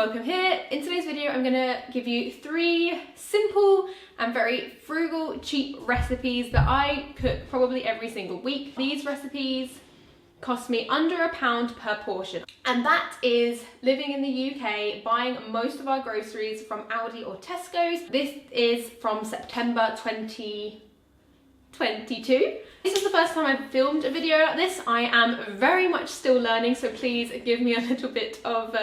welcome here. In today's video I'm going to give you 3 simple and very frugal, cheap recipes that I cook probably every single week. These recipes cost me under £1 per portion, and that is living in the UK, buying most of our groceries from Aldi or Tescos. This is from September 2022. This is the first time I've filmed a video like this. I am very much still learning, so please give me a little bit of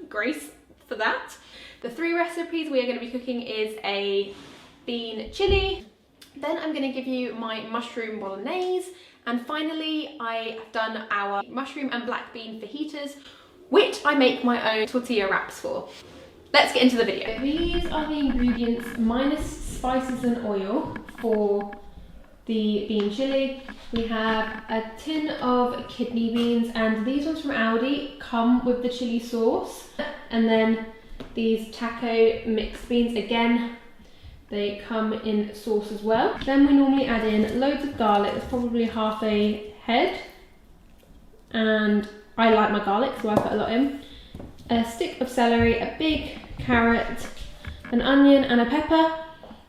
grace for that. The 3 recipes we are going to be cooking is a bean chilli, then I'm going to give you my mushroom bolognese, and finally I have done our mushroom and black bean fajitas, which I make my own tortilla wraps for. Let's get into the video. These are the ingredients minus spices and oil for the bean chilli. We have a tin of kidney beans, and these ones from Aldi come with the chili sauce, and then these taco mixed beans, again they come in sauce as well. Then we normally add in loads of garlic. It's probably half a head, and I like my garlic so I put a lot in. A stick of celery, a big carrot, an onion and a pepper.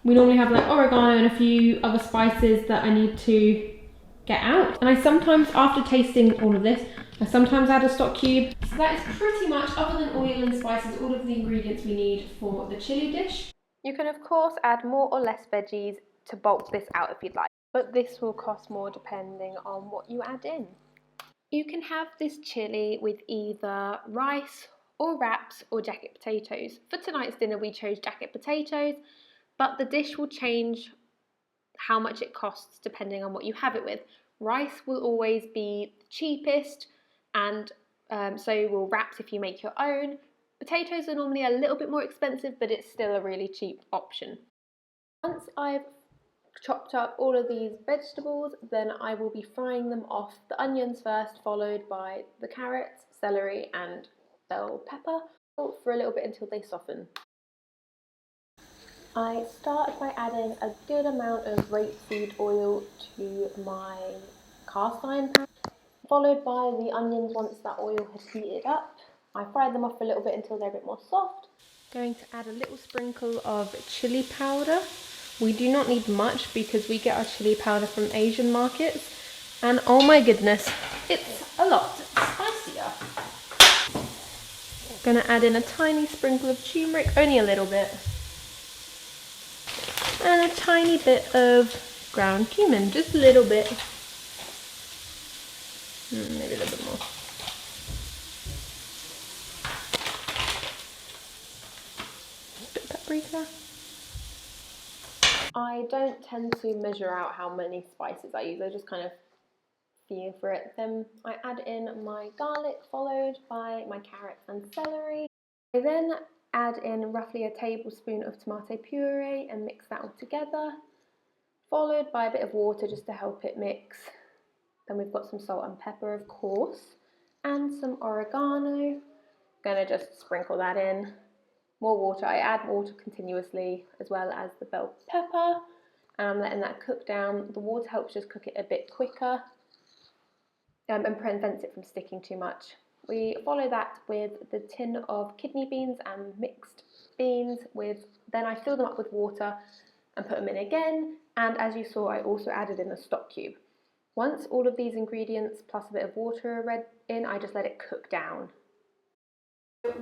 We normally have like oregano and a few other spices that I need to get out. And I sometimes, after tasting all of this, I sometimes add a stock cube. So that is pretty much, other than oil and spices, all of the ingredients we need for the chili dish. You can of course add more or less veggies to bulk this out if you'd like, but this will cost more depending on what you add in. You can have this chili with either rice or wraps or jacket potatoes. For tonight's dinner we chose jacket potatoes, but the dish will change how much it costs depending on what you have it with. Rice will always be the cheapest, and so will wraps if you make your own. Potatoes are normally a little bit more expensive, but it's still a really cheap option. Once I've chopped up all of these vegetables, then I will be frying them off. The onions first, followed by the carrots, celery and bell pepper for a little bit until they soften. I start by adding a good amount of rapeseed oil to my cast iron pan, followed by the onions. Once that oil has heated up, I fry them off a little bit until they're a bit more soft. Going to add a little sprinkle of chili powder. We do not need much because we get our chili powder from Asian markets, and oh my goodness, it's a lot spicier. Gonna add in a tiny sprinkle of turmeric, only a little bit, and a tiny bit of ground cumin, just a little bit, maybe a little bit more. Bit of paprika. I don't tend to measure out how many spices I use, I just kind of feel for it. Then I add in my garlic, followed by my carrots and celery. I then add in roughly a tablespoon of tomato puree and mix that all together, followed by a bit of water just to help it mix. Then we've got some salt and pepper of course, and some oregano. Gonna just sprinkle that in. More water, I add water continuously, as well as the bell pepper, and I'm letting that cook down. The water helps just cook it a bit quicker and prevents it from sticking too much. We follow that with the tin of kidney beans and mixed beans. Then I fill them up with water and put them in again, and as you saw I also added in a stock cube. Once all of these ingredients plus a bit of water are in, I just let it cook down.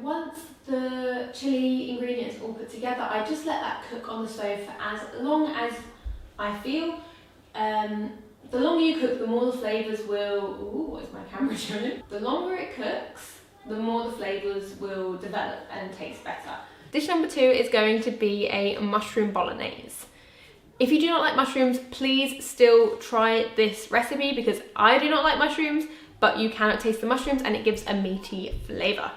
Once the chili ingredients are all put together, I just let that cook on the stove for as long as I feel. The longer you cook, the more the flavours will... Ooh, what is my camera doing? The longer it cooks, the more the flavours will develop and taste better. Dish number 2 is going to be a mushroom bolognese. If you do not like mushrooms, please still try this recipe because I do not like mushrooms, but you cannot taste the mushrooms and it gives a meaty flavour.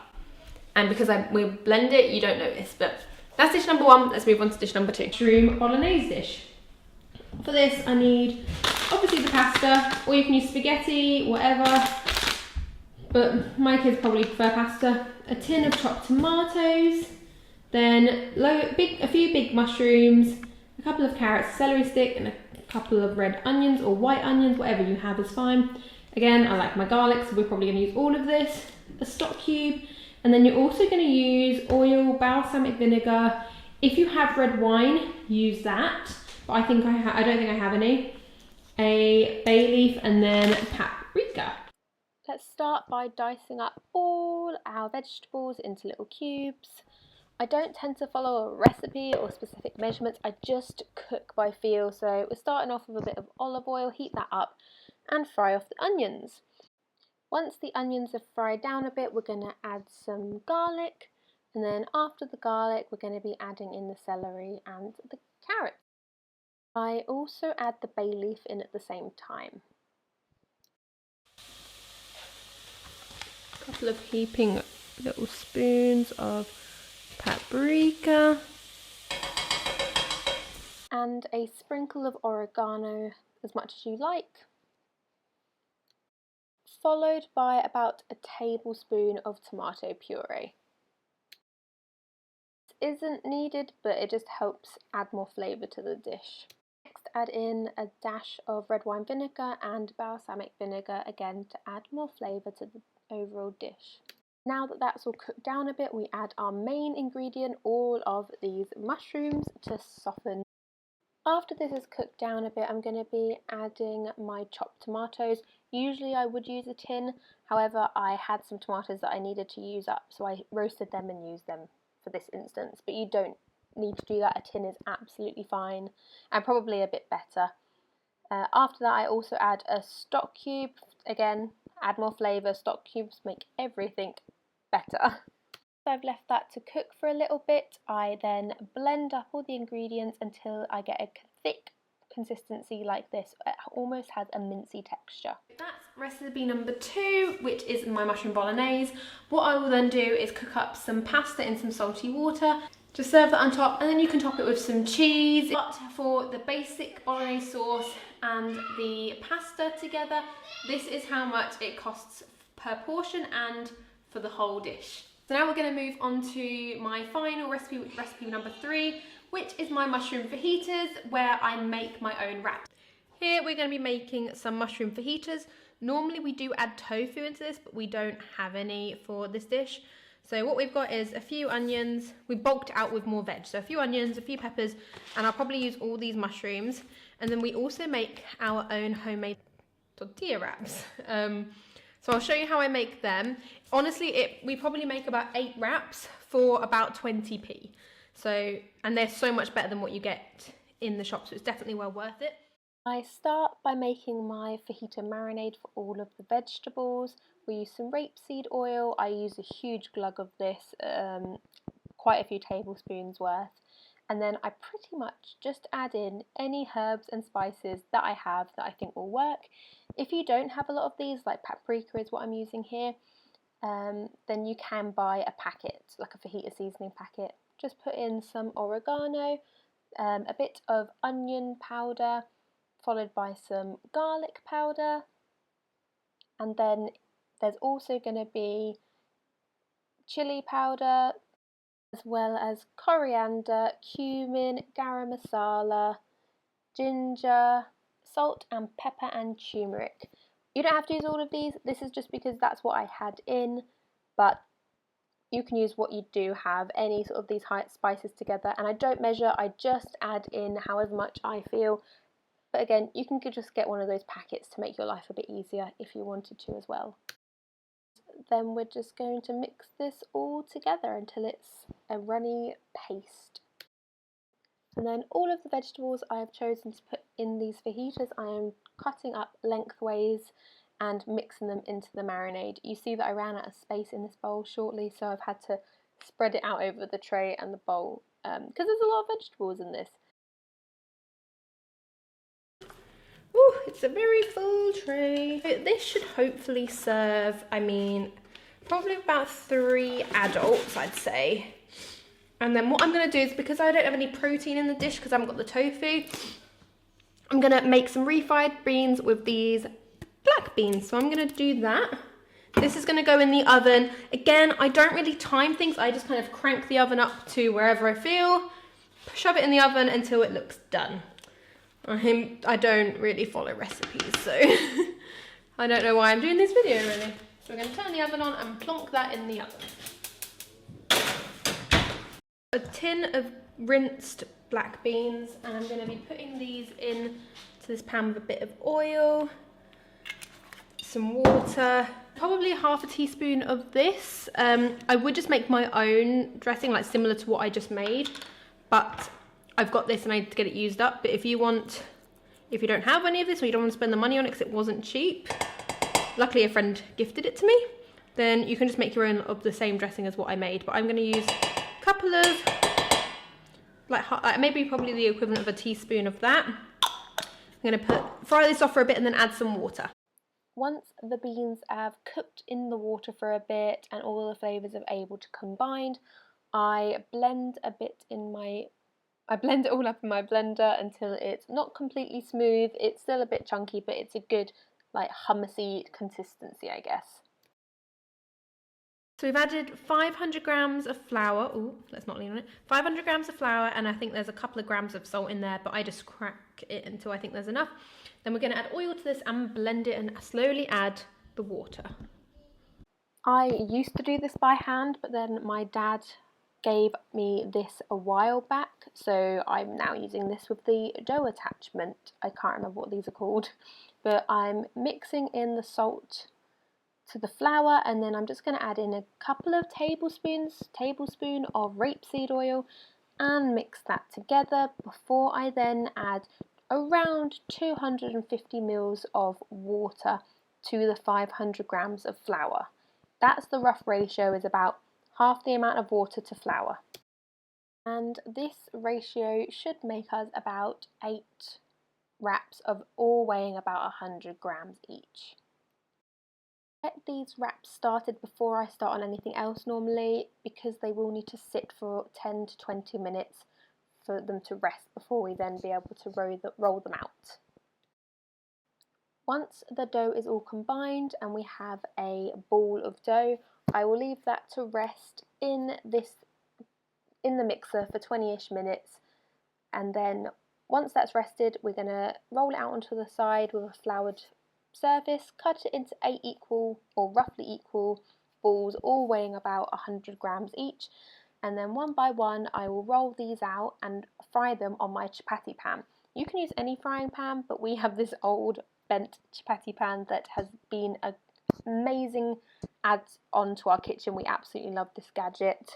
And because we blend it, you don't notice, but that's dish number 1. Let's move on to dish number 2. Mushroom bolognese dish. For this I need obviously the pasta, or you can use spaghetti, whatever, but my kids probably prefer pasta. A tin of chopped tomatoes, then a few big mushrooms, a couple of carrots, celery stick, and a couple of red onions or white onions, whatever you have is fine. Again, I like my garlic, so we're probably going to use all of this. A stock cube, And then you're also going to use oil, balsamic vinegar. If you have red wine, use that. But I think I don't think I have any. A bay leaf and then paprika. Let's start by dicing up all our vegetables into little cubes. I don't tend to follow a recipe or specific measurements, I just cook by feel. So we're starting off with a bit of olive oil, heat that up and fry off the onions. Once the onions have fried down a bit, we're going to add some garlic, and then after the garlic we're going to be adding in the celery and the carrot. I also add the bay leaf in at the same time. A couple of heaping little spoons of paprika and a sprinkle of oregano, as much as you like, followed by about a tablespoon of tomato puree. It isn't needed, but it just helps add more flavour to the dish. Next, add in a dash of red wine vinegar and balsamic vinegar, again to add more flavour to the overall dish. Now that that's all cooked down a bit, we add our main ingredient, all of these mushrooms, to soften. After this is cooked down a bit, I'm going to be adding my chopped tomatoes. Usually I would use a tin, however I had some tomatoes that I needed to use up, so I roasted them and used them for this instance. But you don't need to do that, a tin is absolutely fine and probably a bit better. After that I also add a stock cube, again add more flavour, stock cubes make everything better. So I've left that to cook for a little bit. I then blend up all the ingredients until I get a thick consistency like this. It almost has a mincy texture. That's recipe number 2, which is my mushroom bolognese. What I will then do is cook up some pasta in some salty water. Just serve that on top, and then you can top it with some cheese. But for the basic bolognese sauce and the pasta together, this is how much it costs per portion and for the whole dish. So now we're going to move on to my final recipe, recipe number 3, which is my mushroom fajitas, where I make my own wraps. Here we're going to be making some mushroom fajitas. Normally we do add tofu into this, but we don't have any for this dish. So what we've got is a few onions. We bulked out with more veg, so a few onions, a few peppers, and I'll probably use all these mushrooms. And then we also make our own homemade tortilla wraps. So I'll show you how I make them. Honestly, we probably make about 8 wraps for about 20p. So, and they're so much better than what you get in the shop, so it's definitely well worth it. I start by making my fajita marinade for all of the vegetables. We use some rapeseed oil. I use a huge glug of this, quite a few tablespoons worth. And then I pretty much just add in any herbs and spices that I have that I think will work. If you don't have a lot of these, like paprika is what I'm using here, then you can buy a packet, like a fajita seasoning packet. Just put in some oregano, a bit of onion powder, followed by some garlic powder, and then there's also going to be chilli powder, as well as coriander, cumin, garam masala, ginger, salt and pepper and turmeric. You don't have to use all of these, this is just because that's what I had in, but you can use what you do have, any sort of these spices together. And I don't measure, I just add in however much I feel. But again, you can just get one of those packets to make your life a bit easier if you wanted to as well. Then we're just going to mix this all together until it's a runny paste. And then all of the vegetables I have chosen to put in these fajitas, I am cutting up lengthways and mixing them into the marinade. You see that I ran out of space in this bowl shortly, so I've had to spread it out over the tray and the bowl because there's a lot of vegetables in this. Ooh, it's a very full tray. This should hopefully serve, probably about 3 adults, I'd say. And then what I'm going to do is, because I don't have any protein in the dish because I haven't got the tofu, I'm going to make some refried beans with these black beans. So I'm going to do that. This is going to go in the oven. Again, I don't really time things. I just kind of crank the oven up to wherever I feel, shove it in the oven until it looks done. I don't really follow recipes, so I don't know why I'm doing this video really. So we're going to turn the oven on and plonk that in the oven. A tin of rinsed black beans, and I'm going to be putting these in to this pan with a bit of oil, some water, probably half a teaspoon of this. I would just make my own dressing, like similar to what I just made, but I've got this and I need to get it used up. But if you don't have any of this, or you don't want to spend the money on it because it wasn't cheap, luckily a friend gifted it to me, then you can just make your own of the same dressing as what I made. But I'm going to use a couple of, like maybe probably the equivalent of a teaspoon of that. I'm going to fry this off for a bit and then add some water. Once the beans have cooked in the water for a bit and all the flavours are able to combine, I blend it all up in my blender until it's not completely smooth. It's still a bit chunky, but it's a good, like, hummusy consistency, I guess. So we've added 500 grams of flour. Oh, let's not lean on it. 500 grams of flour, and I think there's a couple of grams of salt in there, but I just crack it until I think there's enough. Then we're going to add oil to this and blend it and slowly add the water. I used to do this by hand, but then my dad gave me this a while back, so I'm now using this with the dough attachment. I can't remember what these are called, but I'm mixing in the salt to the flour, and then I'm just going to add in a couple of tablespoon of rapeseed oil and mix that together before I then add around 250 ml of water to the 500 grams of flour. That's the rough ratio, is about half the amount of water to flour. And this ratio should make us about 8 wraps of all weighing about 100 grams each. Get these wraps started before I start on anything else normally, because they will need to sit for 10 to 20 minutes for them to rest before we then be able to roll them out. Once the dough is all combined and we have a ball of dough, I will leave that to rest in the mixer for 20-ish minutes, and then once that's rested, we're going to roll it out onto the side with a floured surface, cut it into 8 equal or roughly equal balls, all weighing about 100 grams each, and then one by one I will roll these out and fry them on my chapati pan. You can use any frying pan, but we have this old bent chapati pan that has been an amazing add-on to our kitchen. We absolutely love this gadget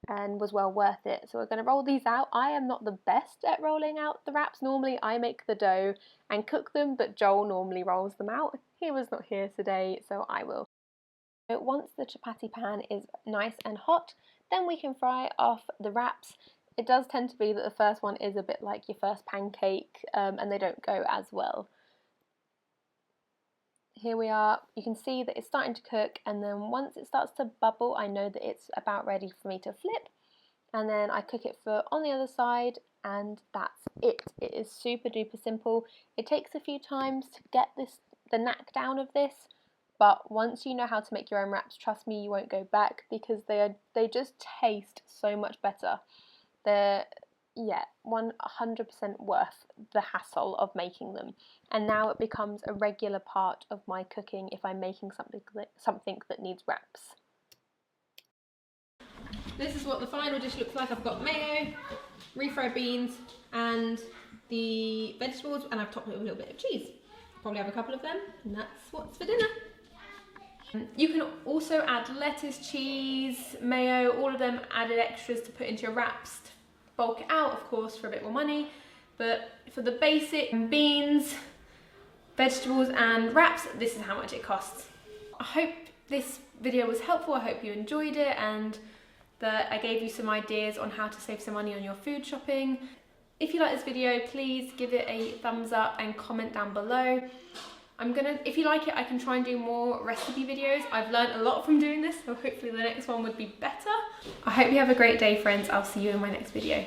and was well worth it. So we're going to roll these out. I am not the best at rolling out the wraps. Normally I make the dough and cook them, but Joel normally rolls them out. He was not here today, so I will. So once the chapati pan is nice and hot, then we can fry off the wraps. It does tend to be that the first one is a bit like your first pancake, and they don't go as well. Here we are, you can see that it's starting to cook, and then once it starts to bubble, I know that it's about ready for me to flip, and then I cook it for on the other side, and that's it. It is super duper simple. It takes a few times to get the knack down of this, but once you know how to make your own wraps, trust me, you won't go back, because they just taste so much better. They're 100% worth the hassle of making them, and now it becomes a regular part of my cooking if I'm making something that needs wraps. This is what the final dish looks like. I've got mayo, refried beans and the vegetables, and I've topped it with a little bit of cheese. Probably have a couple of them, and that's what's for dinner. You can also add lettuce, cheese, mayo, all of them added extras to put into your wraps to bulk it out, of course, for a bit more money. But for the basic beans, vegetables and wraps, this is how much it costs. I hope this video was helpful. I hope you enjoyed it and that I gave you some ideas on how to save some money on your food shopping. If you like this video, please give it a thumbs up and comment down below. If you like it, I can try and do more recipe videos. I've learned a lot from doing this, so hopefully the next one would be better. I hope you have a great day, friends. I'll see you in my next video.